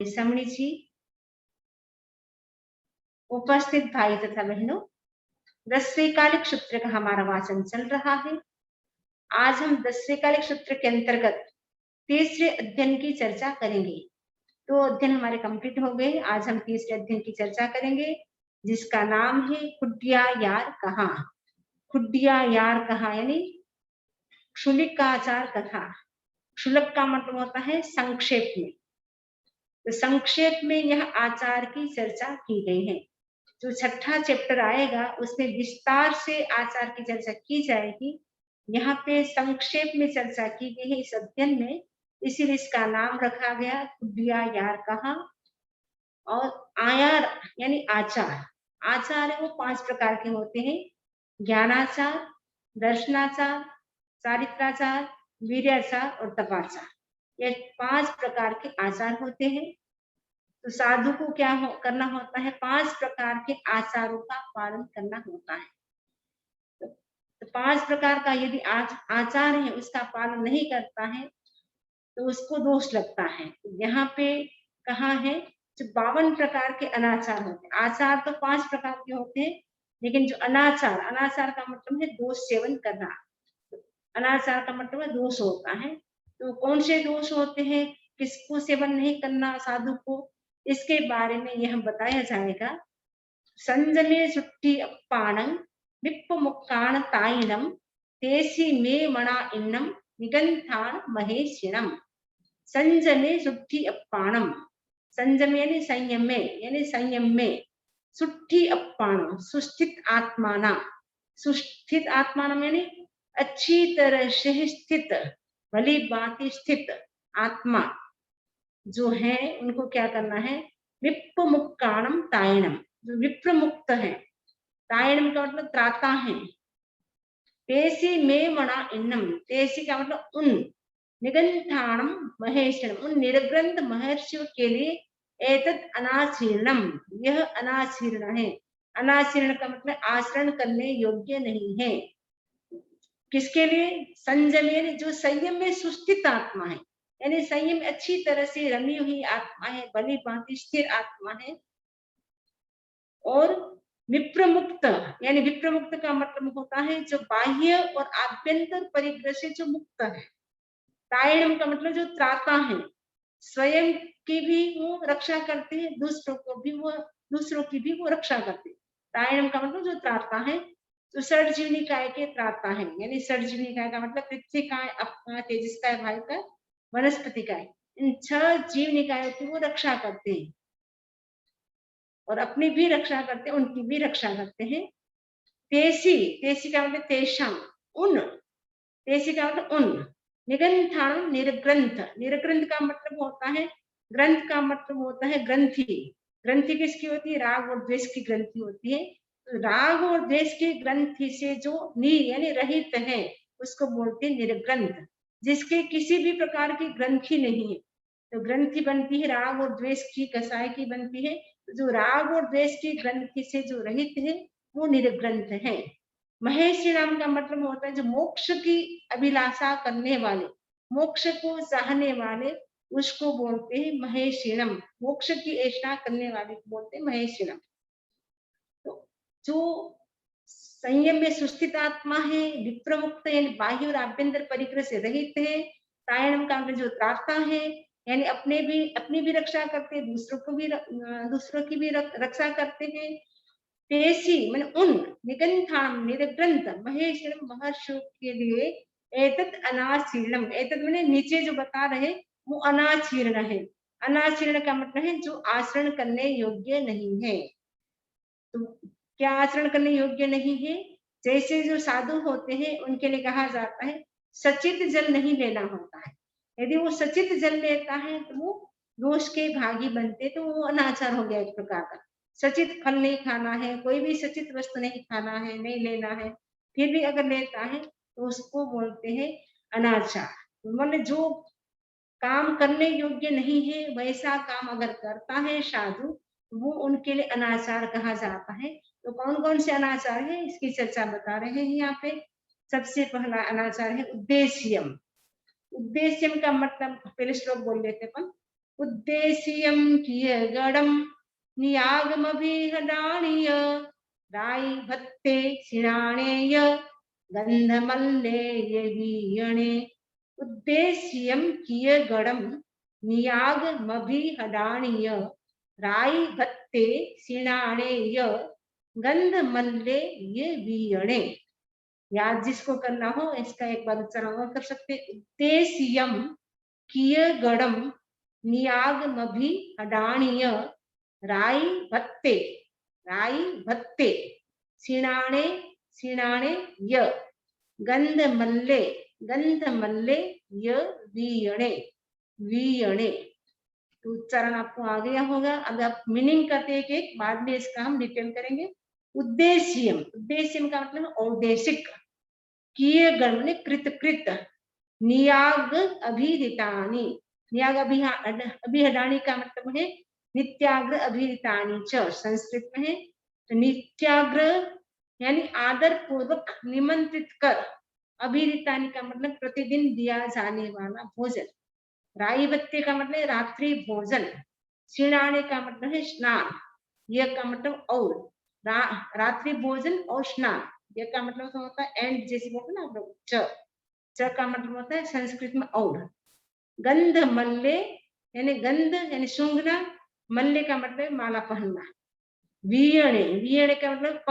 समणी जी, उपस्थित भाई तथा बहनों, 10वें कालिक सूत्र का हमारा वाचन चल रहा है। आज हम 10वें कालिक सूत्र के अंतर्गत तीसरे अध्ययन की चर्चा करेंगे। 2 अध्ययन हमारे कंप्लीट हो गए। आज हम तीसरे अध्ययन की चर्चा करेंगे, जिसका नाम है खुडिया यार कहाँ। खुडिया यार कहाँ यानी क्षुलिकाचार कथा। क्षुलक का मतलब होता है संक्षेप में। तो संक्षेप में यह आचार की चर्चा की गई है। जो 6ठा चैप्टर आएगा उसमें विस्तार से आचार की चर्चा की जाएगी। यहाँ पे संक्षेप में चर्चा की गई है इस अध्ययन में, इसीलिए इसका नाम रखा गया खुडिया यार कहाँ। और आयार यानी आचार। आचार है वो 5 प्रकार के होते हैं, ज्ञानाचार, दर्शनाचार, चारित्राचार, वीर्याचार और तपाचार। ये 5 प्रकार के आचार होते हैं। तो साधु को क्या करना होता है, 5 प्रकार के आचारों का पालन करना होता है। तो 5 प्रकार का यदि आचार है उसका पालन नहीं करता है तो उसको दोष लगता है। यहाँ पे कहा है जो 52 प्रकार के अनाचार होते हैं। आचार तो 5 प्रकार के होते हैं, लेकिन जो अनाचार, अनाचार का मतलब है दोष सेवन करना। अनाचार का मतलब है दोष होता है। तो कौन से दोष होते हैं, किसको सेवन नहीं करना साधु को, इसके बारे में यह बताया जाएगा। संजमे सुट्टी अप्पाणं विप्पमुक्काण तायिणं तेसी मे मणा इन्नम निगंथान महेशिणम। संजमे सुट्टी अप्पाणम, संजम यानी संयम में, यानी संयम में, सुट्ठी अप्पाणम सुस्थित आत्माना, सुस्थित आत्माना यानी अच्छी तरह से स्थित, भली भांति स्थित आत्मा जो है उनको क्या करना है, विप्पमुक्काणम तायिणम, जो विप्र मुक्त है, तायिणम का मतलब त्राता है, तेसी में मणा इन्नम, तेसी का मतलब उन, निगंथाणम महेशनम, उन निर्ग्रंथ महर्षियों के लिए एतत् अनाचीर्णम, यह अनाचीर्ण है। अनाचीर्ण का मतलब आचरण करने योग्य नहीं है। किसके लिए, संयम यानी जो संयम में सुस्थित आत्मा है, यानी संयम अच्छी तरह से रमी हुई आत्मा है, भली भांति स्थिर आत्मा है। और विप्रमुक्त यानी विप्रमुक्त का मतलब होता है जो बाह्य और आभ्यंतर परिग्रह से जो मुक्त है। तायणम का मतलब जो त्राता है, स्वयं की भी वो रक्षा करते हैं, दूसरों की भी वो रक्षा करते हैं। तायणम का मतलब जो त्राता है। तो षड्जीव निकाय के त्राता है, यानी षड्जीव निकाय का मतलब पृथ्वी काय, अपना तेजस काय, भाई का, वनस्पति काय, इन 6 जीव निकायों की वो रक्षा करते हैं और अपनी भी रक्षा करते हैं, उनकी भी रक्षा करते हैं। तेसी, तेसी का मतलब तेषाम, उन, तेसी का मतलब उन, निगंथान निर्ग्रंथ, निर्ग्रंथ का मतलब होता है, ग्रंथ का मतलब होता है ग्रंथि। ग्रंथि किसकी होती है, राग और द्वेष की ग्रंथि होती है। तो राग और द्वेष की ग्रंथि से जो यानी रहित है उसको बोलते हैं निर्ग्रंथ, जिसके किसी भी प्रकार की ग्रंथि नहीं है। तो ग्रंथि बनती है राग और द्वेष की, कसाय की बनती है। तो जो राग और द्वेष की ग्रंथि से जो रहित है वो निर्ग्रंथ है। महेश नाम का मतलब होता है जो मोक्ष की अभिलाषा करने वाले, मोक्ष को चाहने वाले, उसको बोलते हैं महेशिणम। मोक्ष की इच्छा करने वाले को बोलते हैं महेशिणम। तो जो संयम में सुस्थित आत्मा है, विप्रमुक्त यानी बाह्य और आभ्यंतर परिग्रह से रहित है। तायणम का जो त्राता है, यानी अपनी भी रक्षा करते हैं, दूसरों की भी रक्षा करते हैं। तेसी मैंने उन, निगंथान निर्ग्रंथ महेश्वरम महर्षियों के लिए एतत् अनाचीर्णम, एतत् मैंने नीचे जो बता रहे वो अनाचीर्ण है। अनाचीर्ण का मतलब है जो आचरण करने योग्य नहीं है। तो क्या आचरण करने योग्य नहीं है, जैसे जो साधु होते हैं उनके लिए कहा जाता है सचित जल नहीं लेना होता है। यदि वो सचित जल लेता है तो वो दोष के भागी बनते, तो वो अनाचार हो गया एक प्रकार का। सचित फल नहीं खाना है, कोई भी सचित वस्तु नहीं खाना है, नहीं लेना है, फिर भी अगर लेता है तो उसको बोलते हैं अनाचार। मतलब जो काम करने योग्य नहीं है वैसा काम अगर करता है साधु, वो उनके लिए अनाचार कहा जाता है। तो कौन कौन से अनाचार है इसकी चर्चा बता रहे हैं यहाँ पे। सबसे पहला अनाचार है उद्देश्यम। उद्देश्यम का मतलब पहले श्लोक बोल लेते अपन। उद्देश्यं कियगणं नियागमभिहदानीय राई भत्ते सिणाणेय गंधमल्लेय वीयणे। उद्देश्यं कियगणं नियागमभिहदानीय राई भत्ते सिणाणेय गंधमल्ले ये वीयणे। याद जिसको करना हो इसका एक बार उच्चारण और कर सकते। उद्देश्यम कियगणं नियागमभिहदानीय राई भत्ते सिणाणे य गंधमल्ले य वीयणे। तो उच्चारण आपको आ गया होगा। अब आप मीनिंग करते हैं कि बाद में इसका हम डिटेल करेंगे। उद्देश्यम का मतलब औदेशिक, कियगण ने कृत, नियाग अभिहितानि, नियाग अभिहदानी का मतलब है नित्याग्र अभिहितानि च, संस्कृत में है। तो नित्याग्र यानी आदर पूर्वक निमंत्रित कर, अभिहितानि का मतलब प्रतिदिन दिया जाने वाला भोजन, राई बत्ते का मतलब रात्रि भोजन, सिणाने का मतलब है स्नान, यह का मतलब और, रात्रि भोजन और स्नान, यह का मतलब होता है एंड, जैसे बोलते ना आप लोग च का मतलब होता है संस्कृत में और। गंध मल्ले यानी गंध यानी सूंघना, मल्ले का मतलब माला पहनना। वीयणे का मतलब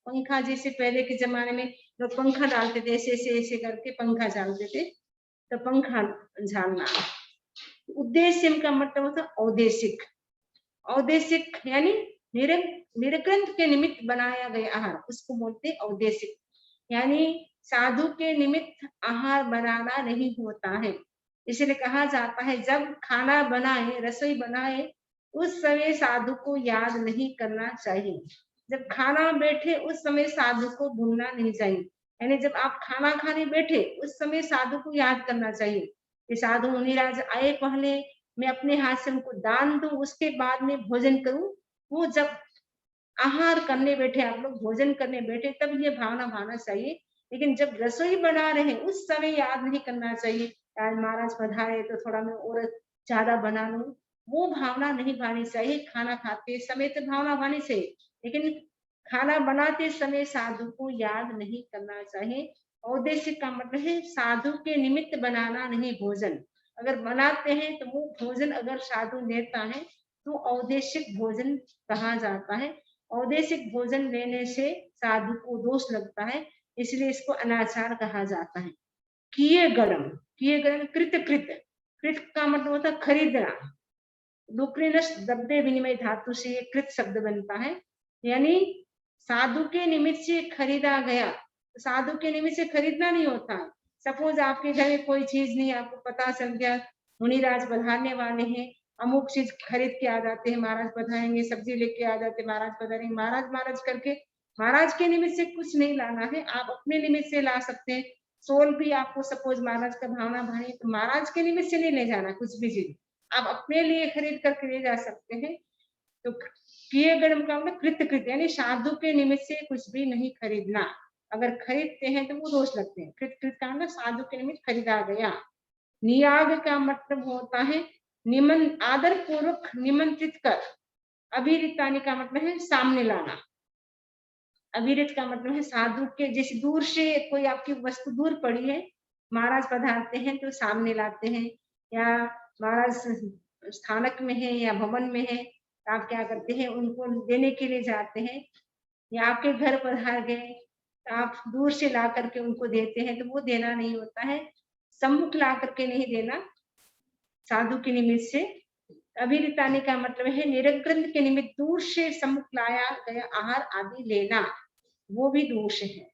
पंखा जैसे पहले के जमाने में लोग पंखा डालते थे, ऐसे करके पंखा डालते थे, तो पंखा झालना। उद्देश्य का मतलब होता है औदेशिक यानी निरग्रंथ के निमित्त बनाया गया आहार, उसको बोलते औदेशिक। यानी साधु के निमित्त आहार बनाना नहीं होता है। इसलिए कहा जाता है जब खाना बनाए, रसोई बनाए, उस समय साधु को याद नहीं करना चाहिए। जब खाना बैठे उस समय साधु को भूलना नहीं चाहिए। यानी जब आप खाना खाने बैठे उस समय साधु को याद करना चाहिए कि साधु मुनिराज आए, पहले मैं अपने हाथ से उनको दान दूं, उसके बाद में भोजन करूं। वो जब आहार करने बैठे, आप लोग भोजन करने बैठे, तब ये भावना भाना चाहिए। लेकिन जब रसोई बना रहे उस समय याद नहीं करना चाहिए, आज महाराज पधारे तो थोड़ा मैं और ज्यादा बना लूं, वो भावना नहीं भानी चाहिए। खाना खाते समय तो भावना भानी चाहिए, लेकिन खाना बनाते समय साधु को याद नहीं करना चाहिए। औदेशिक का मतलब है साधु के निमित्त बनाना नहीं भोजन। अगर बनाते हैं तो वो भोजन अगर साधु लेता है तो औदेशिक भोजन कहा जाता है। औदेशिक भोजन लेने से साधु को दोष लगता है, इसलिए इसको अनाचार कहा जाता है। कियगणं कृत का मतलब होता है खरीदना। लुक्रिनस दब्बे विनिमय धातु से कृत शब्द बनता है, यानी साधु के निमित्त से खरीदा गया। साधु के निमित्त से खरीदना नहीं होता। सपोज आपके घर में कोई चीज नहीं, आपको पता चल गया मुनिराज पधारने वाले हैं, अमुक चीज खरीद के आ जाते हैं, महाराज पधारेंगे, सब्जी लेके आ जाते, महाराज पधारेंगे, महाराज करके महाराज के निमित्त से कुछ नहीं लाना है, आप अपने निमित्त से ला सकते हैं। सोल भी आपको सपोज महाराज का भावना भाई, तो महाराज के निमित्त से नहीं ले जाना, कुछ भी चीज आप अपने लिए खरीद करके ले जा सकते हैं। तो कियगणं का मतलब कृत यानी साधु के निमित्त से कुछ भी नहीं खरीदना। अगर खरीदते हैं तो वो दोष लगते हैं। कृत का मतलब साधु के निमित्त खरीदा गया। नियाग का मतलब होता है आदर पूर्वक निमंत्रित कर। अभिरितानी का मतलब है सामने लाना। अभिरित का मतलब है साधु के, जैसे दूर से कोई आपकी वस्तु दूर पड़ी है, महाराज पधारते हैं तो सामने लाते हैं, या महाराज स्थानक में है या भवन में है, आप क्या करते हैं उनको देने के लिए जाते हैं, या आपके घर पधार गए तो आप दूर से ला करके उनको देते हैं, तो वो देना नहीं होता है। सम्मुख ला करके नहीं देना साधु के निमित्त से। अभिरितानी का मतलब है निरग्रंथ के निमित्त दूर से सम्मुख लाया गया आहार आदि लेना, वो भी दोष है।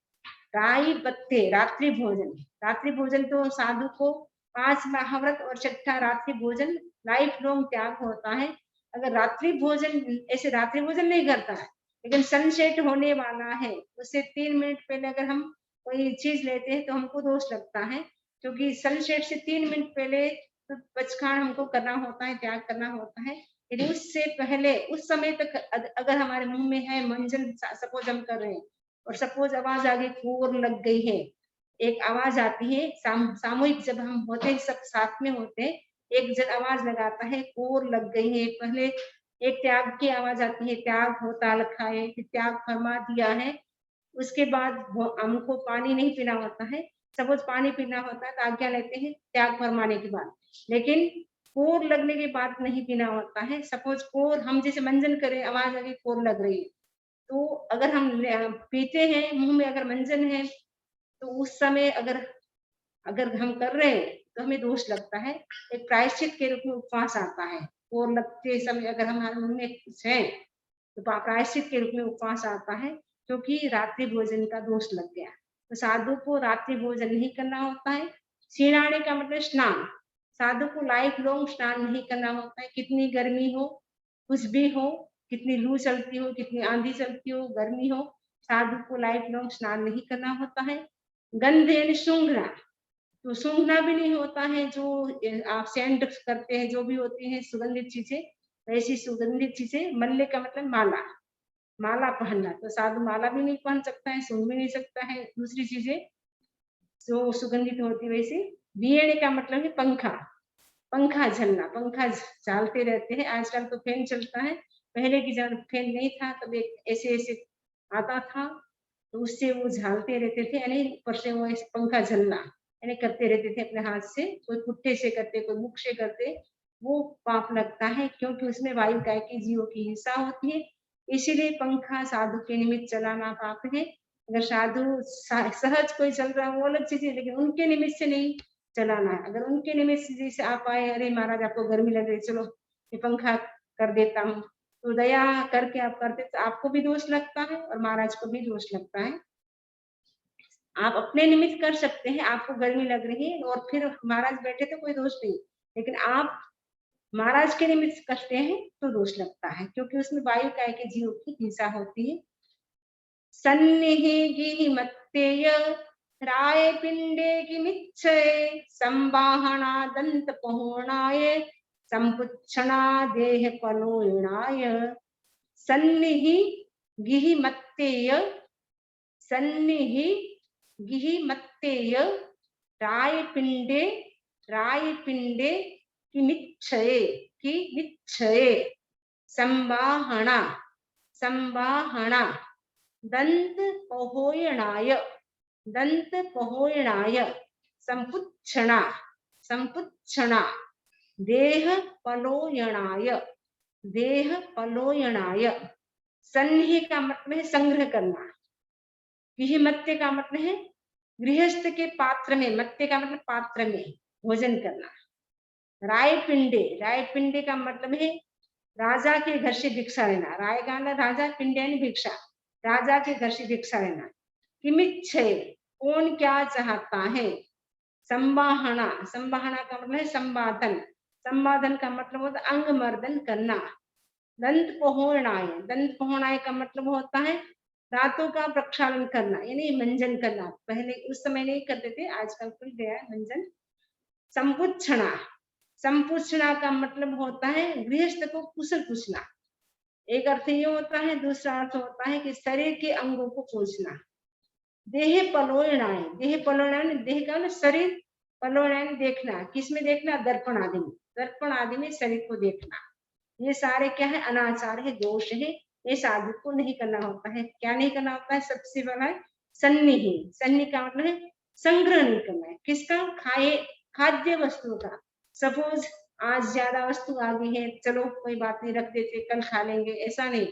राई पत्ते रात्रि भोजन तो साधु को 5 महाव्रत और 6ठा रात्रि भोजन लाइफ लॉन्ग त्याग होता है। अगर रात्रि भोजन ऐसे रात्रि भोजन नहीं करता है, लेकिन सनसेट होने वाला है उससे 3 मिनट पहले अगर हम कोई चीज लेते हैं तो हमको दोष लगता है, क्योंकि सनसेट से 3 मिनट पहले तो पचखान हमको करना होता है, त्याग करना होता है। यदि उससे पहले उस समय तक अगर हमारे मुंह में है मंजन, सपोज हम कर रहे हैं और सपोज आवाज आगे कोर लग गई है, एक आवाज आती है सामूहिक जब हम होते हैं सब साथ में होते हैं, एक जन आवाज लगाता है, कोर लग गई है। पहले एक त्याग की आवाज आती है, त्याग होता लिखा है, फिर त्याग फरमा दिया है। उसके बाद हमको पानी नहीं पीना होता है। सपोज पानी पीना होता है तो आज्ञा लेते हैं त्याग फरमाने के बाद, लेकिन कोर लगने के बाद नहीं पीना होता है। सपोज कोर हम जैसे मंजन करें, आवाज आ गई, कोर लग रही है, तो अगर हम पीते हैं, मुंह में अगर मंजन है, तो उस समय अगर अगर हम कर रहे हैं तो हमें दोष लगता है। एक प्रायश्चित के रूप में उपवास आता है। कोर लगते समय अगर हमारे मुंह में कुछ है तो प्रायश्चित के रूप में उपवास आता है, क्योंकि रात्रि भोजन का दोष लग गया। तो साधु को रात्रि भोजन नहीं करना होता है। सीणाने का मतलब स्नान। साधु को लाइफ लॉन्ग स्नान नहीं करना होता है। कितनी गर्मी हो, कुछ भी हो, कितनी लू चलती हो, कितनी आंधी चलती हो, गर्मी हो, साधु को लाइफ लॉन्ग स्नान नहीं करना होता है। गंधे यानी सूंघना, तो सूंघना भी नहीं होता है। जो आप सेंट करते हैं, जो भी होती हैं सुगंधित चीजें, ऐसी सुगंधित चीजें। मल्ले का मतलब माला, माला पहनना। तो साधु माला भी नहीं पहन सकता है, सूंघ भी नहीं सकता है, दूसरी चीजें जो सुगंधित होती वैसे। बीएने का मतलब है पंखा, पंखा झलना, पंखा झालते रहते हैं। आजकल तो फैन चलता है, पहले की जब फैन नहीं था तब एक ऐसे ऐसे आता था, तो उससे वो झालते रहते थे, यानी ऊपर से वो पंखा झलना यानी करते रहते थे अपने हाथ से। कोई पुट्ठे से करते, कोई मुख से करते, वो पाप लगता है, क्योंकि उसमें वायु काय की जीवों की हिंसा होती है। इसीलिए पंखा साधु के निमित्त चलाना पाप है। अगर साधु सहज कोई चल रहा है वो अलग चीज है, लेकिन उनके निमित्त से नहीं चलाना है। अगर उनके निमित्त से जैसे आप आए, अरे महाराज आपको गर्मी लग रही, चलो ये पंखा कर देता हूँ, तो दया करके आप करते तो आपको भी दोष लगता है और महाराज को भी दोष लगता है। आप अपने निमित्त कर सकते हैं, आपको गर्मी लग रही है और फिर महाराज बैठे तो कोई दोष नहीं, लेकिन आप महाराज के निमित्त करते हैं तो दोष लगता है, क्योंकि उसमें वायु काय के जीव की हिंसा होती है। सन्निहि मत्तेय राय पिंडे किमिच्छये संवाहना दंत पहोणाय संपुच्छना देह पलोयणाय। सन्निहि गिहि मत्तेय, सन्निहि गिहि मत्तेय राय पिंडे, राय पिंडे किमिच्छये, किमिच्छये संवाहना, संवाहना दंत पहोयणाय, दंत पहोयणाय संपुच्छना, संपुच्छना देह पलोयणाय, देह पलोयणाय। सन्निहि का मतलब है संग्रह करना। गिहि मत्ते का मतलब है गृहस्थ के पात्र में, मत्ते का मतलब पात्र में भोजन करना। राय पिंडे, राय पिंडे का मतलब है राजा के घर से भिक्षा लेना। राय का मतलब राजा, पिंडे यानी भिक्षा, राजा के घर से भिक्षा लेना। किमिच्छये, कौन क्या चाहता है। संवाहना, संवाहना का मतलब है संवादन, संवादन का मतलब होता है अंग मर्दन करना। दंत पहोणाय, दंत पहोणाय का मतलब होता है दांतों का प्रक्षालन करना, यानी मंजन करना। पहले उस समय नहीं करते थे, आजकल खुल गया है मंजन। संपुच्छना, संपुच्छना का मतलब होता है गृहस्थ को कुशल पूछना। एक अर्थ ये होता है, दूसरा अर्थ होता है कि शरीर के अंगों को पूछना। देह पलोयणाय, देह पलोयणाय देह का मतलब शरीर, पलोयणाय देखना, किसमें देखना, दर्पण आदि में, दर्पण आदि में शरीर को देखना। ये सारे क्या है, अनाचार है, दोष है। ये साधु को नहीं करना होता है। क्या नहीं करना होता है, सबसे बड़ा है सन्निहि। सन्नि का मतलब है संग्रह नहीं करना है। किसका, खाए खाद्य वस्तुओं का। सपोज आज ज्यादा वस्तु आ गई है, चलो कोई बात नहीं रख देते, कल खा लेंगे, ऐसा नहीं।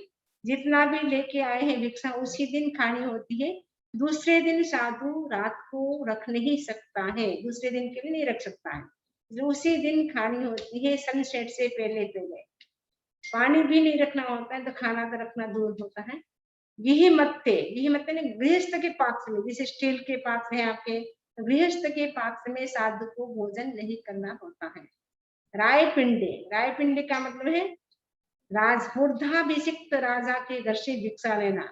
जितना भी लेके आए हैं भिक्षा उसी दिन खानी होती है। दूसरे दिन साधु रात को रख नहीं सकता है, दूसरे दिन के लिए नहीं रख सकता है, जो उसी दिन खानी होती है सनसेट से पहले पहले। पानी भी नहीं रखना होता है, तो खाना तो रखना दूर होता है। यही मत्ते, यही मत्ते ने गृहस्थ के पात्र में, जैसे स्टील के पात्र है आपके, तो गृहस्थ के पात्र में साधु को भोजन नहीं करना होता है। राय पिंडे, राय पिंडे का मतलब है मूर्धाभिषिक्त राजा के घर से भिक्षा लेना।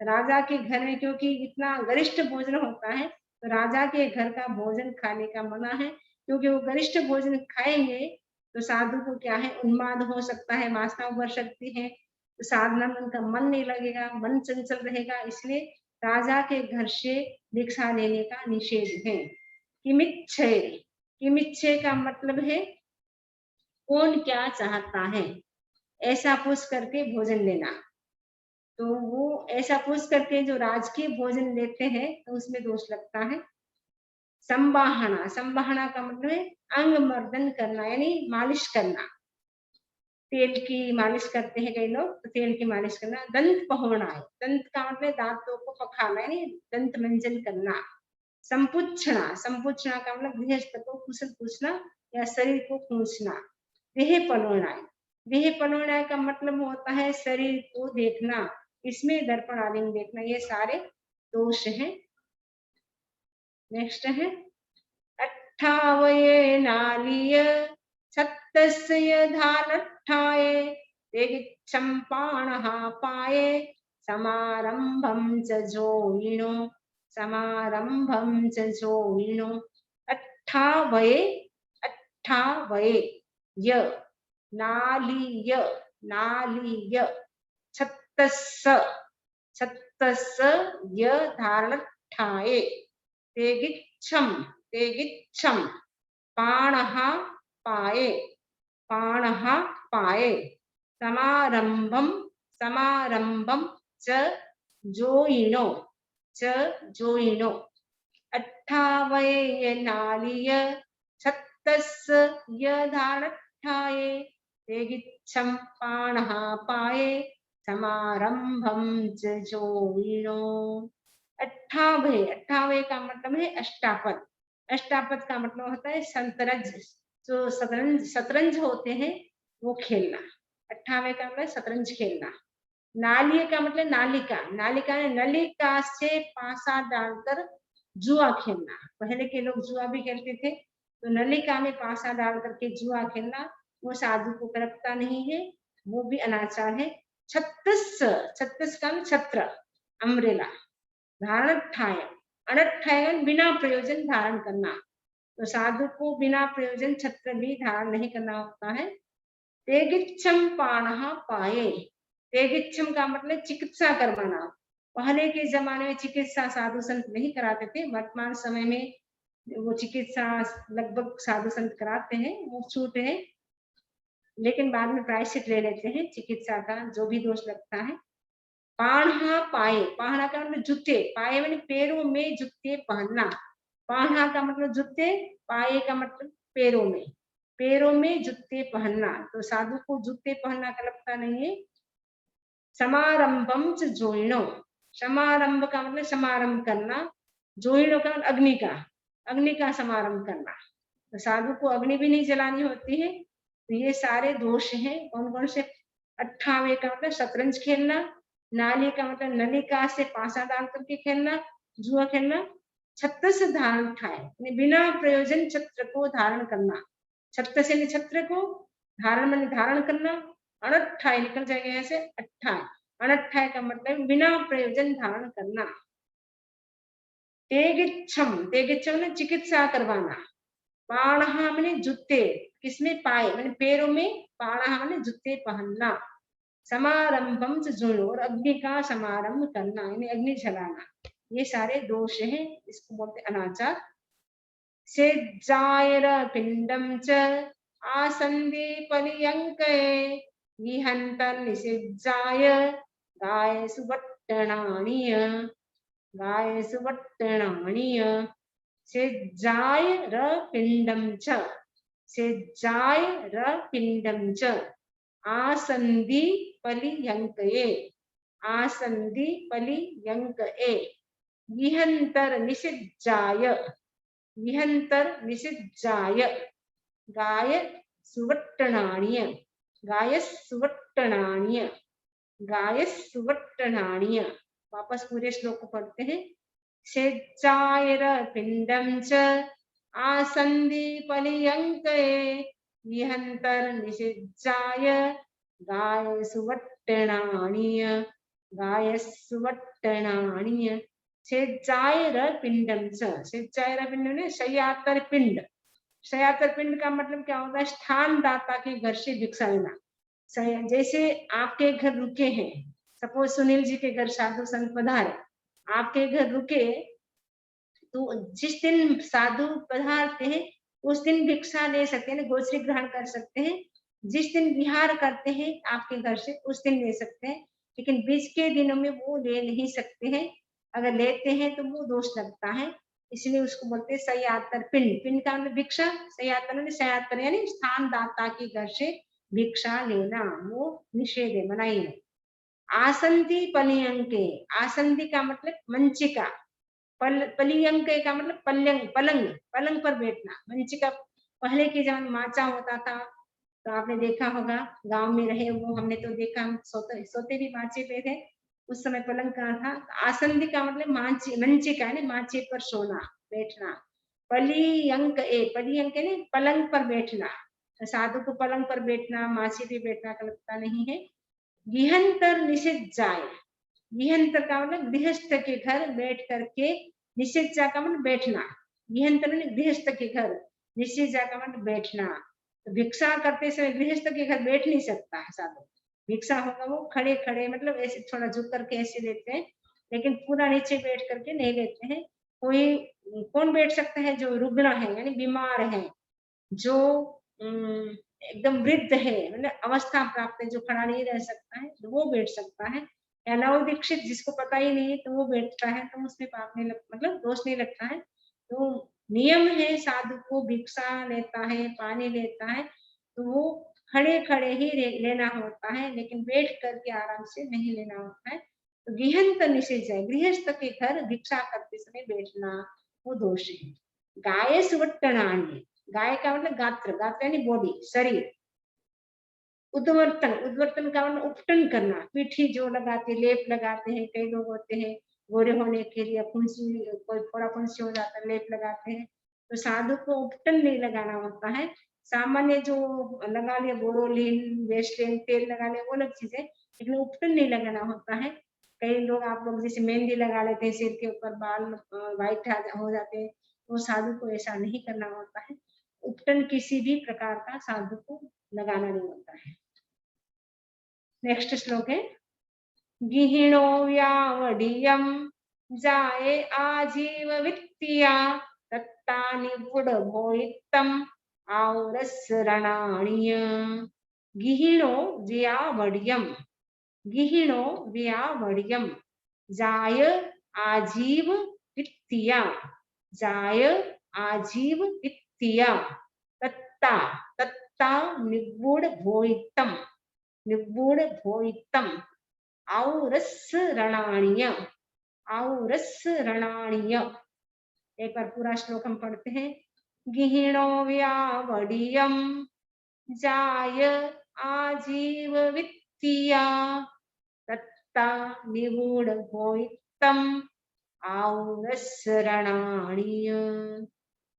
राजा के घर में क्योंकि इतना गरिष्ठ भोजन होता है, तो राजा के घर का भोजन खाने का मना है, क्योंकि वो गरिष्ठ भोजन खाएंगे तो साधु को क्या है, उन्माद हो सकता है, वासना उभर सकती है, तो साधना में उनका मन नहीं लगेगा, मन चंचल रहेगा। इसलिए राजा के घर से भिक्षा लेने का निषेध है। किमिच्छये, किमिच्छये का मतलब है कौन क्या चाहता है, ऐसा पूछ करके भोजन लेना। तो वो ऐसा पूछ करके जो राजकीय भोजन लेते हैं तो उसमें दोष लगता है। संबाहना, संबाहना का मतलब है अंग मर्दन करना, यानी मालिश करना। तेल की मालिश करते हैं कई लोग, तो तेल की मालिश करना। दंत पहोना है, दंत का मतलब दांतों को पखाना, यानी दंत मंजन करना। संपुच्छना, संपुच्छना का मतलब गृहस्थ को कुशल पूछना या शरीर को पूछना। देह पलोना, देह पलोना का मतलब होता है शरीर को देखना, इसमें दर्पण आदि में देखना। ये सारे दोष हैं। नेक्स्ट है अट्ठावये नालीय छत्तस्य धारट्ठाये तेगिच्छम्पाणः पाये समारंभं च जोयिनो, समारंभं च जोयिनो। अट्ठावये, अट्ठावये य नालीय, नालीय छत्तस्य, छत्तस्य य धारट्ठाये तेगिच्छम, तेगिच्छम पाणः पाये, पाणः पाये समारंभम, समारंभम च जोयिनो, च जोयिनो। अट्ठावये नालीय छत्तस्य य धारट्ठाये तेगिच्छम पाणः पाये समारंभम च जोयिनो। अट्ठावये, अट्ठावये का मतलब है अष्टापद। अष्टापद का मतलब होता है संतरज, जो शतरंज, शतरंज होते हैं वो खेलना। अट्ठावये का मतलब शतरंज खेलना। नालिये का मतलब नालिका, नालिका ने नलिका से पासा डालकर जुआ खेलना। पहले के लोग जुआ भी खेलते थे, तो नलिका में पासा डाल करके जुआ खेलना वो साधु को करपता नहीं है, वो भी अनाचार है। छत्तीस, छत्तीस का छत्र, अम्ब्रेला। धारणठाय, अनठाय बिना प्रयोजन धारण करना, तो साधु को बिना प्रयोजन छत्र भी धारण नहीं करना होता है। तेगिच्छम पाणः पाये, तेगिच्छम का मतलब चिकित्सा करवाना। पहले के जमाने में चिकित्सा साधु संत नहीं कराते थे, वर्तमान समय में वो चिकित्सा लगभग साधु संत कराते हैं, वो छूट है, लेकिन बाद में प्रायश्चित ले लेते हैं चिकित्सा का जो भी दोष लगता है। पाणहा पाए, पाहना का मतलब जूते, पाए मैंने पैरों में जूते पहनना। पाहना का मतलब जूते, पाए का मतलब पैरों में, पैरों में जूते पहनना, तो साधु को जूते पहनना का लगता नहीं है। समारंभम च जोइनो, समारंभ का मतलब समारंभ करना, जोइनो का मतलब अग्नि का, अग्नि का समारंभ करना, तो साधु को अग्नि भी नहीं जलानी होती है। तो ये सारे दोष हैं। कौन कौन से? अट्ठावे का मतलब शतरंज खेलना, नाली का मतलब नलिका से पासा डाल करके खेलना, जुआ खेलना। छत्र से धारण उठाए, बिना प्रयोजन छत्र को धारण करना। छत्र से छत्र को धारण मैंने धारण करना। अनठाय निकल जाएगा यहाँ से अट्ठाय, अनठाय का मतलब बिना प्रयोजन धारण करना। तेगिच्छम, तेगिच्छम ने चिकित्सा करवाना। पाणहा मैंने जूते, किसमें? पाए मैंने पैरों में, पाणहा मैंने जूते पहनना। समारंभम से जुड़ो, और अग्नि का समारंभ करना, यानी अग्नि जलाना। ये सारे दोष हैं, इसको बोलते अनाचार। से जायर पिंडम च आसंदे पर्यंकये निहंत निषिज्जाय गाय सुवट्टणानीय, गाय सुवट्टणानीय। सेज्जाय र पिंडम च, सेज्जाय र पिंडम च आसंदि पर्यंकये, आसंदि पर्यंकये विहंतर निषिज्जाय, विहंतर निषिज्जाय गाय सुवट्टणानीय, गाय सुवट्टणानीय, गाय सुवट्टणानीय। वापस पूरे श्लोक को पढ़ते हैं। सेज्जायर पिंडम च आसंदि पर्यंकये विहंतर निषिज्जाय गाय सुवट्टणानीय, गाय सुवट्टणानीय। सेज्जायर पिंडम च, सेज्जायर पिंड ने शय्यातर पिंड, शय्यातर पिंड का मतलब क्या होता है? स्थान दाता के घर से भिक्षा लेना। जैसे आपके घर रुके हैं, सपोज सुनील जी के घर साधु संत पधारे, आपके घर रुके, तो जिस दिन साधु पधारते हैं उस दिन भिक्षा ले सकते हैं, गोश्री ग्रहण कर सकते हैं। जिस दिन विहार करते हैं आपके घर से उस दिन ले सकते हैं, लेकिन बीच के दिनों में वो ले नहीं सकते हैं। अगर लेते हैं तो वो दोष लगता है, इसलिए उसको बोलते हैं सयातर पिंड। पिंड का मतलब भिक्षा, सयातर यानी सयातर यानी स्थान दाता के घर से भिक्षा लेना, वो निषेध है, मनाही है। आसंदी पलियंके, आसंदी का मतलब मंचिका, पलियंके का मतलब पलंग, पलंग, पलंग पर बैठना। मंचिका पहले के जमाने में माचा होता था, तो आपने देखा होगा, गांव में रहे वो हमने तो देखा, हम सोते सोते भी माचे पे थे। उस समय पलंग कहाँ था। आसंदी का मतलब माची, मंचिका है ना, माचे पर सोना, बैठना। पलियंक ए, पलियंक है ना पलंग पर बैठना। साधु को पलंग पर बैठना, माची पे बैठना का लगता नहीं है। विहंतर निषिद्ध जाए, विहंतर का मतलब गृहस्थ के घर बैठ करके, निषिद्ध का मतलब बैठना, विहंतर ने गृहस्थ के घर, निषिद्ध का मतलब बैठना। तो भिक्षा करते समय गृहस्थ के घर बैठ नहीं सकता है साधु। भिक्षा होगा वो खड़े खड़े मतलब ऐसे थोड़ा झुक करके ऐसे लेते हैं, लेकिन पूरा नीचे बैठ करके नहीं लेते हैं। कोई कौन बैठ सकता है, जो रुग्ण है यानी बीमार है, जो एकदम वृद्ध है, मतलब अवस्था प्राप्त है, जो खड़ा नहीं रह सकता है, तो वो बैठ सकता है। या नवदीक्षित जिसको पता ही नहीं है तो वो बैठता है, तो उसमें पाप नहीं लग, मतलब दोष नहीं लगता है। तो नियम है, साधु को भिक्षा लेता है, पानी लेता है, तो वो खड़े खड़े ही लेना होता है, लेकिन बैठ करके आराम से नहीं लेना होता है। तो गृहस्थ निषेध है, गृहस्थ के घर भिक्षा करते समय बैठना वो दोष है। गाय सुवट्टनानी, गाय का मतलब गात्र, गात्र यानी बॉडी, शरीर। उद्वर्तन, उद्वर्तन का मतलब उपटन करना, पीठी जो लगाते, लेप लगाते हैं, कई लोग होते हैं गोरे होने के लिए, फुंसी, कोई थोड़ा फुंसी हो जाता है लेप लगाते हैं। तो साधु को उपटन नहीं लगाना होता है। सामान्य जो लगा लिया बोरोलिन, वेस्लिन, तेल लगा लिया वो अलग चीज है, लेकिन उपटन नहीं लगाना होता है। कई लोग, आप लोग जैसे मेहंदी लगा लेते हैं सिर के ऊपर, बाल व्हाइट हो जाते हैं, तो साधु को ऐसा नहीं करना होता है। उपटन किसी भी प्रकार का साधु को लगाना नहीं होता है। नेक्स्ट श्लोक है, गिहिणो व्यावडीयम जाये आजीव वित्तिया तत्ता निपुण भोइत्तम आउरस रणाणीय। गिहिणो व्यावडीयम, गिहिणो व्यावडीयम जाय आजीव वित्तिया, जाय आजीव वित्तिया तत्ता, तत्ता निगूढ़ भोइत्तम, निगूढ़ भोइत्तम आउरस रणाणीय, आउरस रणाणीय। एक बार पूरा श्लोक हम पढ़ते हैं। गिहिणो व्यावडीयम जाय आजीव वित्तिया तत्ता निगूढ़ भोइत्तम आउरस रणाणीय।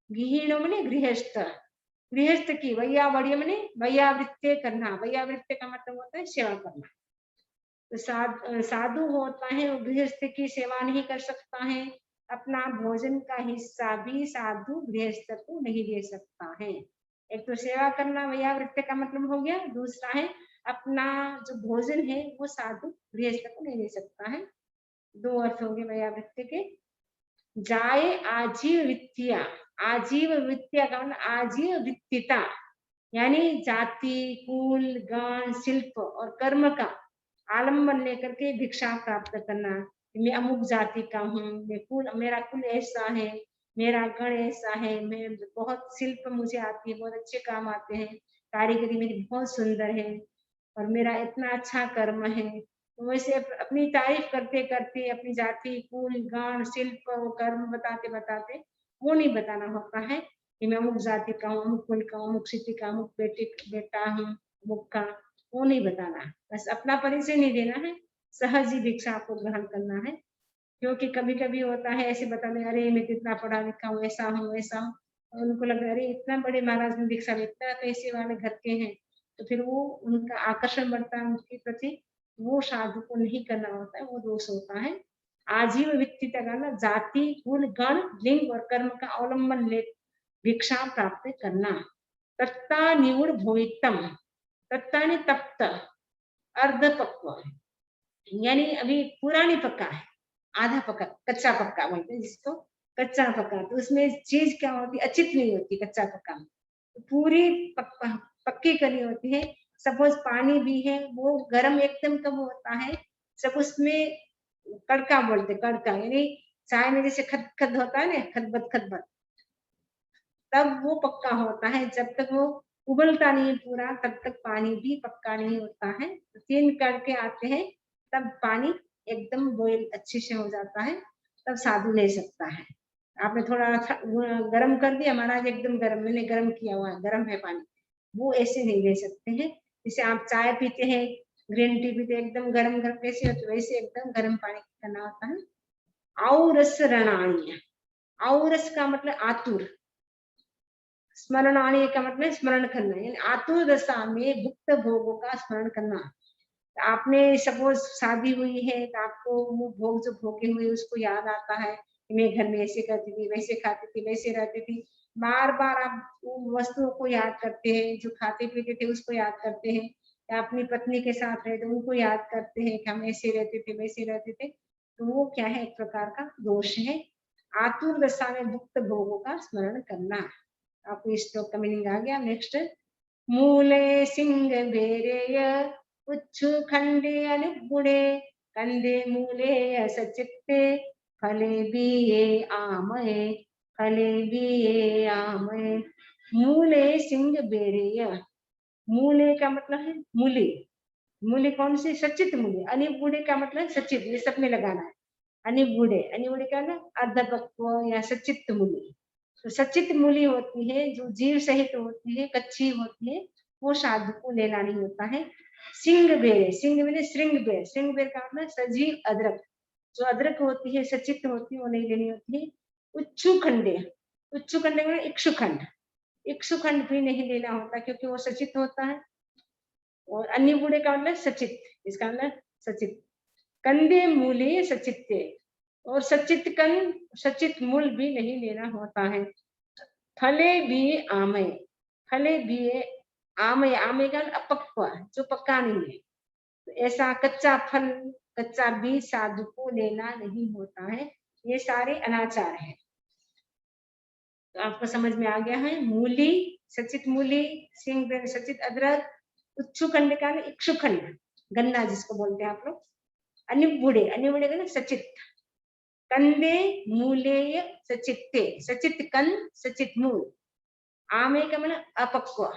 गिहिणो मने गृहस्थ, गृहस्थ की वैयावड़ी मने वैयावृत्य करना, वैयावृत्य का मतलब होता है सेवा करना। तो साधु होता है वो गृहस्थ की सेवा नहीं कर सकता है, अपना भोजन का हिस्सा भी साधु गृहस्थ को नहीं दे सकता है। एक तो सेवा करना वैयावृत्य का मतलब हो गया, दूसरा है अपना जो भोजन है वो साधु गृहस्थ को नहीं दे सकता है। दो अर्थ होंगे वैयावृत्य के। जाए आजीव वित्तिया, आजीव वित्तिया का मतलब आजीव वित्तिता, यानी जाति, कुल, गण, शिल्प और कर्म का आलम्बन लेकर के भिक्षा प्राप्त करना। मैं अमुक जाति का हूँ, मैं कुल, मेरा कुल ऐसा है, मेरा गण ऐसा है, मैं बहुत शिल्प मुझे आती है, बहुत अच्छे काम आते हैं, कारीगरी मेरी बहुत सुंदर है और मेरा इतना अच्छा कर्म है। तो वैसे अपनी तारीफ करते करते अपनी जाति, कुल, गण, शिल्प और कर्म बताते बताते वो नहीं बताना होता है कि मैं अमुक जाति का हूँ, अमुक कुल का हूँ, अमुक स्थिति का, अमुक बेटा हूँ, अमुक का, वो नहीं बताना। बस अपना परिचय नहीं देना है, सहज ही भिक्षा आपको ग्रहण करना है। क्योंकि कभी कभी होता है ऐसे बताने, अरे मैं कितना पढ़ा लिखा हूँ, ऐसा हूँ वैसा हूँ, और उनको लगा अरे इतना बड़े महाराज ने भिक्षा लेता, पैसे वाले घर के हैं, तो फिर वो उनका आकर्षण बढ़ता है उनके प्रति, वो साधु को नहीं करना होता है, वो दोष होता है। आजीव वित्ती लगाना, जाति, कुल, गण, लिंग और कर्म का अवलंबन ले भिक्षा प्राप्त करना। तत्ता निगुण भोइतम, तत्ता ने तप्त, अर्ध पक्व, यानी अभी पूरा नहीं पका है, आधा पका, कच्चा पक्का बोलते हैं जिसको, कच्चा पक्का। तो उसमें चीज क्या होती है, अचित नहीं होती कच्चा पक्का में, तो पूरी पक्की करनी होती है। सपोज पानी भी है वो गर्म एकदम कब होता है, जब उसमें कड़का बोलते, कड़का यानी चाय में जैसे खद होता है ना, खदबद, तब वो पक्का होता है। जब तक वो उबलता नहीं पूरा तब तक पानी भी पक्का नहीं होता है। तो 3 करके आते हैं तब पानी एकदम बॉयल अच्छे से हो जाता है, तब साधु ले सकता है। आपने थोड़ा गरम कर दिया, महाराज एकदम गरम, मैंने गरम किया हुआ है, गरम है पानी, वो ऐसे नहीं ले सकते हैं। जैसे आप चाय पीते हैं, ग्रीन टी पीते एकदम गरम गरम कैसे होते, वैसे एकदम गरम पानी करना होता है। औरस रणाणीय, औरस का मतलब आतुर, स्मरणानी का मतलब स्मरण करना, यानी आतुर दशा में भुक्त भोगों का स्मरण करना। आपने सपोज शादी हुई है तो आपको वो भोग जो भोगे हुए उसको याद आता है कि मैं घर में ऐसे करती थी, वैसे खाती थी, वैसे रहती थी। बार बार आप उन वस्तुओं को याद करते हैं, जो खाते पीते थे उसको याद करते हैं, या अपनी पत्नी के साथ रहे तो उनको याद करते हैं कि हम ऐसे रहते थे, वैसे रहते थे। तो वो क्या है, एक प्रकार का दोष है। आतुर दशा में भुक्त भोगों का स्मरण करना। आपको इस श्लोक का मीनिंग आ गया। नेक्स्ट, मूले सिंह बेरेय उच्छु खंडे अनुगुणे कंदे मूले सचित्ते फले बीए आमये, फले बीए आमये। मूले सिंह बेरेय, मूले का मतलब है मूली, मूली कौन सी, सचित मूली। अनिगुणे का मतलब सचित, ये सब में लगाना है। अनिगुणे, अनिगुणे का ना अर्धपक्व या सचित मूली। तो सचित मूली होती है जो जीव सहित होती है, कच्ची होती है, वो साधु को लेना नहीं होता है। सिंग बेर, सिंग मैंने श्रृंग बेर, श्रृंग बेर का मतलब सजीव अदरक, जो अदरक होती है सचित होती है वो नहीं लेनी होती है। उच्चु खंडे, उच्चु खंडे में इक्षुखंड, इक्षुखंड भी नहीं लेना होता क्योंकि वो सचित होता है। और अन्य बूढ़े का मतलब सचित, इसका मतलब सचित। कंदे मूले सचित्ते, और सचित कंद सचित मूल भी नहीं लेना होता है। फले भी आमय, फले भी आमय, आमय का अपक्व, जो पक्का नहीं है। तो ऐसा कच्चा फल, कच्चा बीज साधु को लेना नहीं होता है। ये सारे अनाचार है। तो आपको समझ में आ गया है। मूली, सचित मूली, सिंह सचित अदरक, उच्छुखंड का इक्षुखंड, गन्ना जिसको बोलते हैं आप लोग। अनिबुड़े, अनिबुड़े का ना सचित। कंदे मूलेय सचित्ते, सचित कंद सचित मूल। आमे का मतलब अपक्व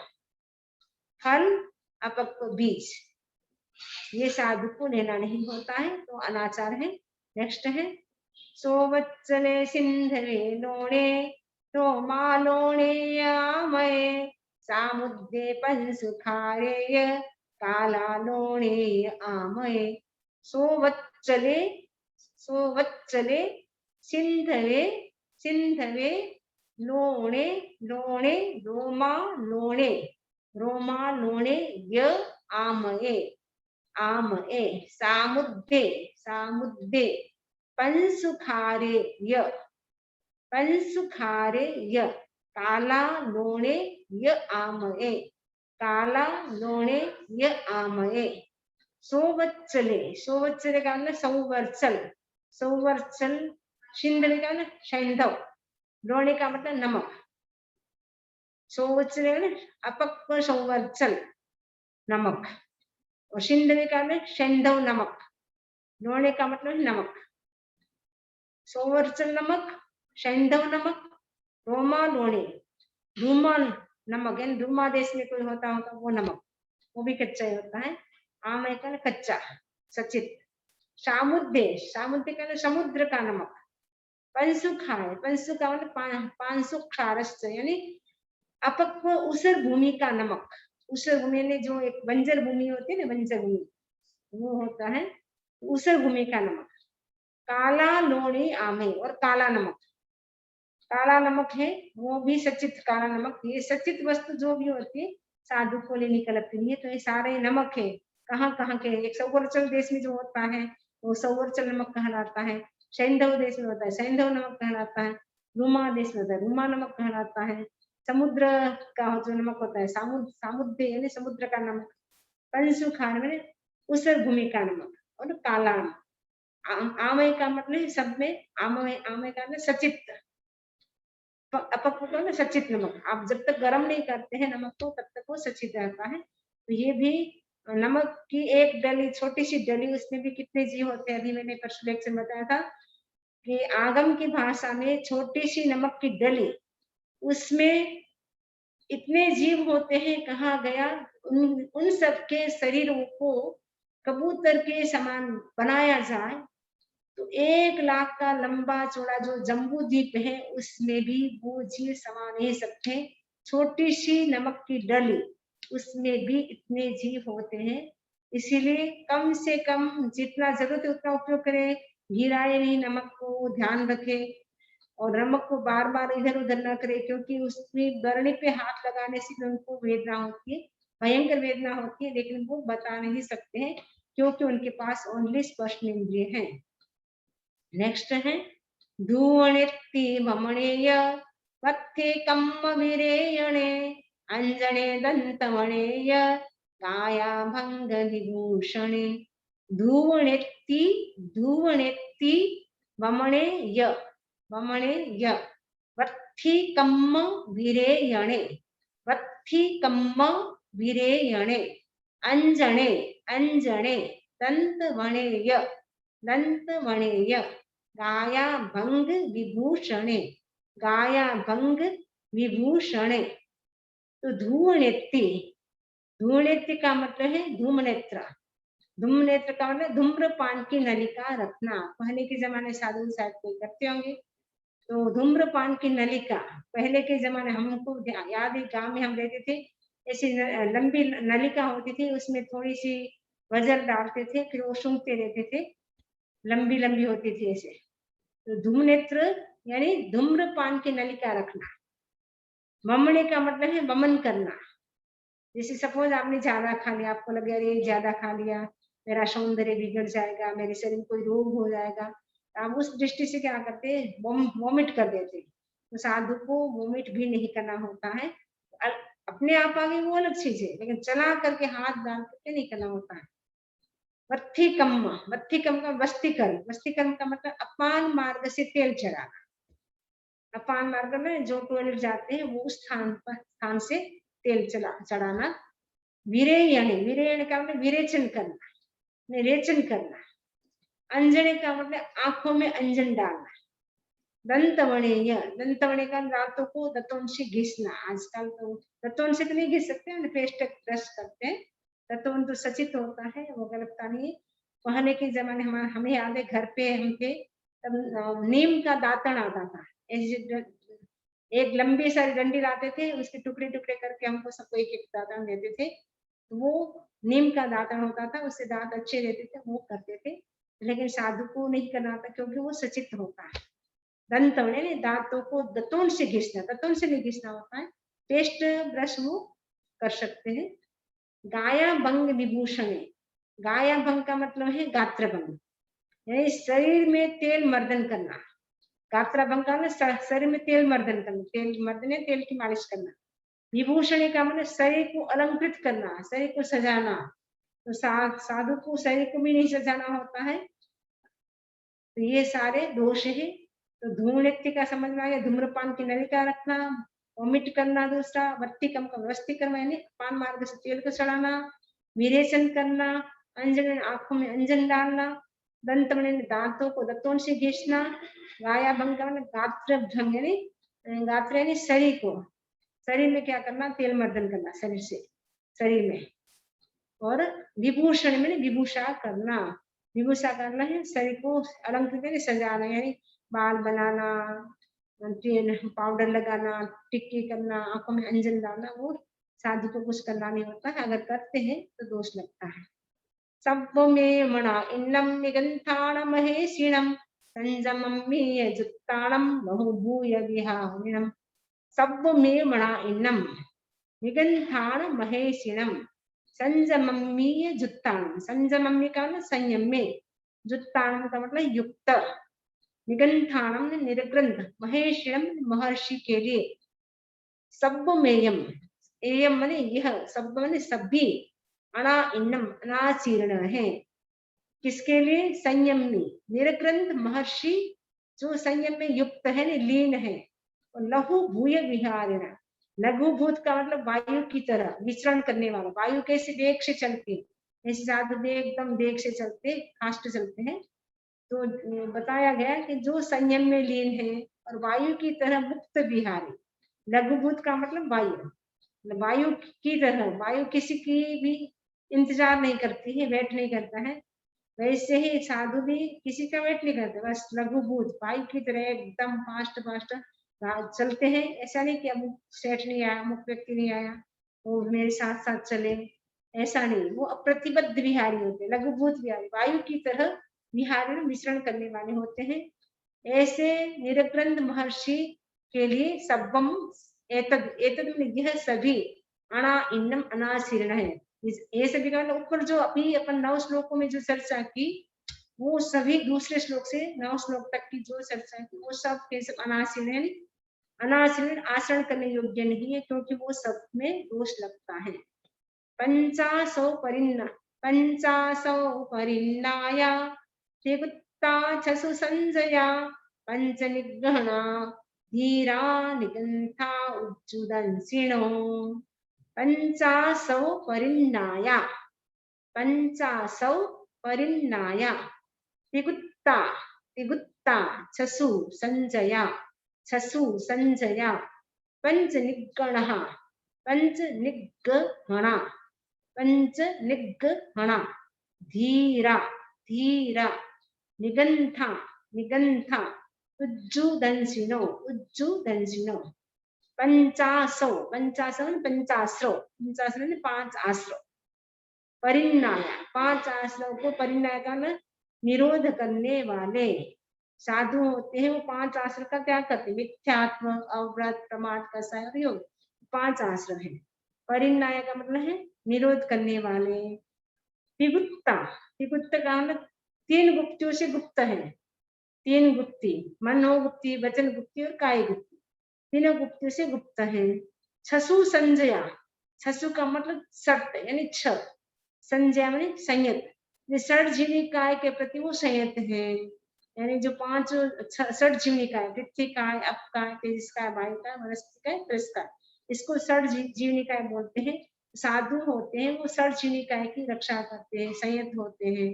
फल, अपक्व बीज, ये साधु को लेना नहीं होता है, तो अनाचार है। नेक्स्ट है, सोवत्सले सिंधवे लोणे तो मालोणे आमये, सामुद्दे पंसुखारेय काला लोणे आमये। सोवत्सले, सोवत्सले सिंधवे, सिंधवे लोणे, लोणे रोमा लोणे, रोमा लोणे य आमये, आमये। सामुद्दे, सामुद्दे पंसुखारे य, पंसुखारे य काला लोणे य आमये, काला लोणे य आमये। सोवत्सले, सोवत्सले का मतलब संवत्सल, संवत्सल। सिंधवे का मतलब सैंधव, लोणे का मतलब नमक। संवत्सले का अपक्व संवत्सल नमक, और सिंधवे का मतलब सैंधव नमक, लोणे का मतलब नमक। संवत्सल नमक, सैंधव नमक, रोमा लोणे, रूमा नमक, यानी रूमा देश में कोई होता होता वो नमक, वो भी कच्चा ही होता है। आमय का कच्चा सचित। सामुद्दे, सामुद्दे का समुद्र का नमक। पंसुखा है, पंसु का मतलब पांसु क्षारस्थ, यानी अपक्व ऊसर भूमि का नमक। ऊसर भूमि ने जो एक बंजर भूमि होती है ना, बंजर भूमि, वो होता है ऊसर भूमि का नमक। काला लोणी आमे, और काला नमक, काला नमक है वो भी सचित काला नमक। ये सचित वस्तु जो भी होती है साधु को लेने का लगती नहीं है। तो ये सारे नमक है, कहाँ कहाँ के, एक सौवर्चल देश में जो होता है वो सौवर्चल नमक कहलाता है। सैंधव देश में होता है सैंधव नमक कहलाता है। रूमा देश में होता है रूमा नमक कहलाता है। समुद्र का जो नमक होता है सामुद्र यानी समुद्र का नमक। पंसु खान में उसर भूमि का नमक, और काला नमक। आमय का मतलब सब में आमय, आमय का मतलब सचित, अपक्व को ना सचित नमक, आप जब तक गर्म नहीं करते हैं नमक को तब तक वो सचित रहता है। तो ये भी नमक की एक डली, छोटी सी डली, उसमें भी कितने जीव होते हैं। अभी मैंने परसों लेक्चर में बताया था कि आगम की भाषा में छोटी सी नमक की डली, उसमें इतने जीव होते हैं। कहा गया उन सबके शरीरों को कबूतर के समान बनाया जाए तो 1 लाख का लंबा चौड़ा जो जम्बू द्वीप है उसमें भी वो जीव समा नहीं सकते। छोटी सी नमक की डली, उसमें भी इतने जीव होते हैं। इसीलिए कम से कम जितना जरूरत है उतना उपयोग करें, गिराए नहीं नमक को, ध्यान रखें। और नमक को बार बार इधर उधर न करे, क्योंकि उसमें बरनी पे हाथ लगाने से भी उनको वेदना होती है, भयंकर वेदना होती है, लेकिन वो बता नहीं सकते हैं क्योंकि उनके पास ओनली स्पर्श इंद्रिय है। नेक्स्ट है धूवणेत्ति भमणेय पथ्ये कम्म विरेयणे अंजने दंतमणेय काया भंग विभूषणे। धूवणेत्ति, धूवणेत्ति भमणेय, भमणेय वत्थि कम्म विरेयणे, वत्थि कम्म विरेयणे अंजने, अंजने दंतमणेय, दंतमणेय गाया भंग विभूषणे, गाया भंग विभूषणे। तो धूमनेत्री, धूमनेत्री का मतलब है धूमनेत्र, धूमनेत्र का मतलब धूम्रपान की नलिका रखना। पहले के जमाने साधु शायद कोई करते होंगे। तो धूम्रपान की नलिका पहले के जमाने, हमको याद है गांव में हम रहते थे, ऐसी लंबी नलिका होती थी, उसमें थोड़ी सी वजन डालते थे, फिर वो सूंघते रहते थे, लंबी लंबी होती थी ऐसे। तो धूमनेत्र यानी धूम्रपान की नलिका रखना। वमने का मतलब है वमन करना। जैसे सपोज आपने ज्यादा खा लिया, आपको लगे अरे ज्यादा खा लिया, मेरा सौंदर्य बिगड़ जाएगा, मेरे शरीर में कोई रोग हो जाएगा, आप उस दृष्टि से क्या करते, वोमिट कर देते। तो साधु को वोमिट भी नहीं करना होता है। अपने आप आगे वो अलग चीज है, लेकिन चला करके हाथ डाल करके नहीं करना होता है। वत्थिकम्म, वत्थिकम्म का वस्तिकर्म, वस्तिकर्म का मतलब अपान मार्ग से तेल चढ़ाना। अपान मार्ग में जो टॉयलेट जाते हैं वो उस स्थान से तेल चढ़ाना। विरेयण, विरेयण का मतलब विरेचन करना, निरेचन करना। अंजने का मतलब आंखों में अंजन डालना। दंतवणेय, दंतवणे का दांतों को दांतों से घिसना। आजकल तो दांतों से तो नहीं घिस सकते, पेस्ट ब्रश करते हैं, दांतों तो सचित होता है, वो गलत नहीं है। पहले के जमाने हमें याद है, घर पे हम थे तब नीम का दातन आता था, एक लंबी सारी डंडी लाते थे, उसके टुकड़े टुकड़े करके हमको सबको एक एक दातन देते थे। वो नीम का दातन होता था, उससे दांत अच्छे रहते थे, वो करते थे। लेकिन साधु को नहीं करना था क्योंकि वो सचित होता है। दंतवणे ने दांतों को दांतों से घिसना, दांतों से नहीं घिसना होता है, पेस्ट ब्रश वो कर सकते हैं। गाया भंग विभूषण, गाया भंग का मतलब है गात्र भंग, यानी शरीर में तेल मर्दन करना। गात्रा भंग का मतलब शरीर में तेल मर्दन करना, तेल मर्दन, तेल की मालिश करना। विभूषण का मतलब शरीर को अलंकृत करना, शरीर को सजाना। तो साधु को शरीर को भी नहीं सजाना होता है। तो ये सारे दोष है। तो धूम्रनेत्र का समझ में आ गया, धूम्रपान की नलिका रखना, वोमिट करना। दूसरा वत्तिकम का वस्तिकर्म यानी पान मार्ग से तेल को चढ़ाना, विरेचन करना, अंजन आंखों में अंजन डालना, दंतमणि दांतों को दांतों से घिसना, गाया भंग का मतलब गात्र भंग यानी गात्र यानी शरीर को, शरीर में क्या करना, तेल मर्दन करना शरीर से, शरीर में। और विभूषण में विभूषा करना, विभूषा करना है शरीर को अलंकृत सजाना, यानी बाल बनाना, पाउडर लगाना, टिक्की करना, आंखों में अंजन डालना। वो साधु को कुछ करना नहीं होता है, अगर करते हैं तो दोष लगता है। सब्बमे मणा इन्नम निगंथाण महेशिणम संजमम जुत्ताणम बहुभूय विहारिणम। सब्बमे मणा इन्नम निगंथाण महेशिणम संजमम्मीय जुत्ताणम, संजमम्मी का मतलब संयम में, जुत्ताणम का मतलब युक्त, निगंथाणम निर्ग्रंथ, महेशिणम महर्षि के लिए। सब्बमेयम, एयम माने यह, सब्ब माने सभी, अना इन्नम अनाचीर्ण है, किसके लिए, संयम में, निर्ग्रंथ महर्षि जो संयम में युक्त है, लीन है, और लघु भूय विहारिण, लघु भूत का मतलब वायु की तरह विचरण करने वाला। वायु कैसे वेग से चलती है, ऐसे साधु भी एकदम वेग से चलते, फास्ट चलते हैं। तो बताया गया कि जो संयम में लीन है और वायु की तरह मुक्त विहारी। लघु भूत का मतलब वायु, वायु की तरह, वायु किसी की भी इंतजार नहीं करती है, वेट नहीं करता है, वैसे ही साधु भी किसी का वेट नहीं करते, बस लघुभूत वायु की तरह एकदम फास्ट फास्ट चलते हैं। ऐसा नहीं कि अमुक सेठ नहीं आया, अमुक व्यक्ति नहीं आया, वो मेरे साथ साथ चले, ऐसा नहीं। वो अप्रतिबद्ध विहारी होते हैं, लघुभूत विहारी, वायु की तरह विहार में विचरण करने वाले होते हैं। ऐसे निरग्रंथ महर्षि के लिए सब्बम एतद, एतद यह सभी अणा इन्नम अनाशीर्ण है। ये सभी का मतलब ऊपर जो अभी अपन 9 श्लोकों में जो चर्चा की, वो सभी दूसरे श्लोक से 9 श्लोक तक की जो चर्चा की, वो सब के सब अनाशीर्ण है। अनाशीर्ण आचरण करने योग्य नहीं है, क्योंकि वो सब में दोष लगता है। पंचासौ परिन्नाया त्रिगुप्ता छसु संजया पंच निग्रहणा धीरा निगंथा उज्जुदंसिनो। पंचासौ परिन्नाया, पंचासौ परिन्नाया त्रिगुप्ता, त्रिगुप्ता छसु संजया, छसु संजया पंच निग्गणः, पंच निग्गहणा, पंच निग्गहणा धीरा, धीरा निगंथा, निगंथा उज्जुदंसिनो, उज्जुदंसिनो। पंचासौ, पंचासौ पंचाश्रो, पंचाश्रो ने 5 आश्रो। परिन्नाय, 5 आश्रम को परिन्नाय का निरोध करने वाले साधु होते हैं। वो 5 आश्रम का क्या करते हैं, मिथ्यात्व, अव्रत, प्रमाद, कसाय और योग, 5 आश्रम है। परिन्नाय का मतलब है निरोध करने वाले। त्रिगुप्ता, त्रिगुप्त का मतलब 3 गुप्तियों से गुप्त है। 3 गुप्ती, मनोगुप्ती, वचन गुप्ती और काय गुप्ती, तीनों गुप्तियों से गुप्त है। छसु संजया, छसु का मतलब शर्त यानी 6, संजय में संयत, षड जीविकाय के प्रति वो संयत है। यानी जो 5 षड जीवनिकाय, पृथ्वी काय, अप काय, तेजस काय, वायु काय, वनस्पति काय, पुरुष काय, इसको षड जीवनिकाय बोलते हैं। साधु होते हैं वो षड जीवनिकाय की रक्षा करते हैं, संयत होते हैं।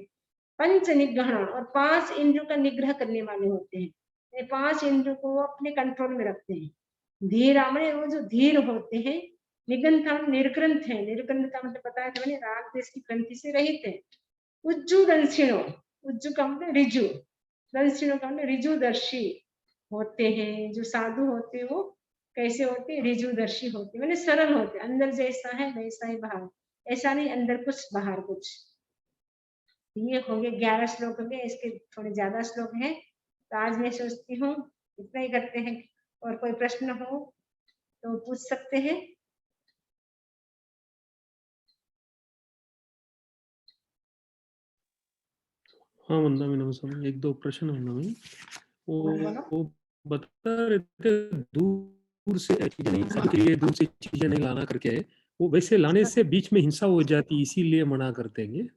पंच निग्रहण, और 5 इंद्रियों का निग्रह करने वाले होते हैं। ये 5 इंद्रियों को वो अपने कंट्रोल में रखते हैं। धीरा माने वो जो धीर होते हैं। निगंथा निर्ग्रंथ है, निर्ग्रंथ का मतलब बताया था मैंने, राग देश की ग्रंथि से रहित है। उज्जु दंशिणो, उज्जु का मतलब ऋजु, दंशिणो का मतलब ऋजुदर्शी होते हैं। जो साधु होते हैं वो कैसे होते हैं, ऋजुदर्शी होते हैं, मैंने सरल होते, अंदर जैसा है वैसा ही बाहर, ऐसा नहीं अंदर कुछ बाहर कुछ। ये हो गए 11 श्लोक हो गए, इसके थोड़े ज्यादा श्लोक हैं, तो आज मैं सोचती हूँ इतना ही करते हैं। और कोई प्रश्न हो तो पूछ सकते हैं। हाँ वंदा मीनम स्वामी, 1-2 प्रश्न है ना। वो बता रहे थे दूर से चीजें नहीं, दूर से चीजें नहीं लाना करके, वो वैसे लाने से बीच में हिंसा हो जाती, इसीलिए मना करते हैं।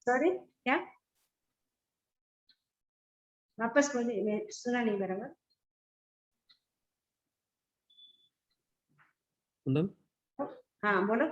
सॉरी क्या, वापस बोलिए, मैं सुना नहीं बराबर। हाँ बोलो।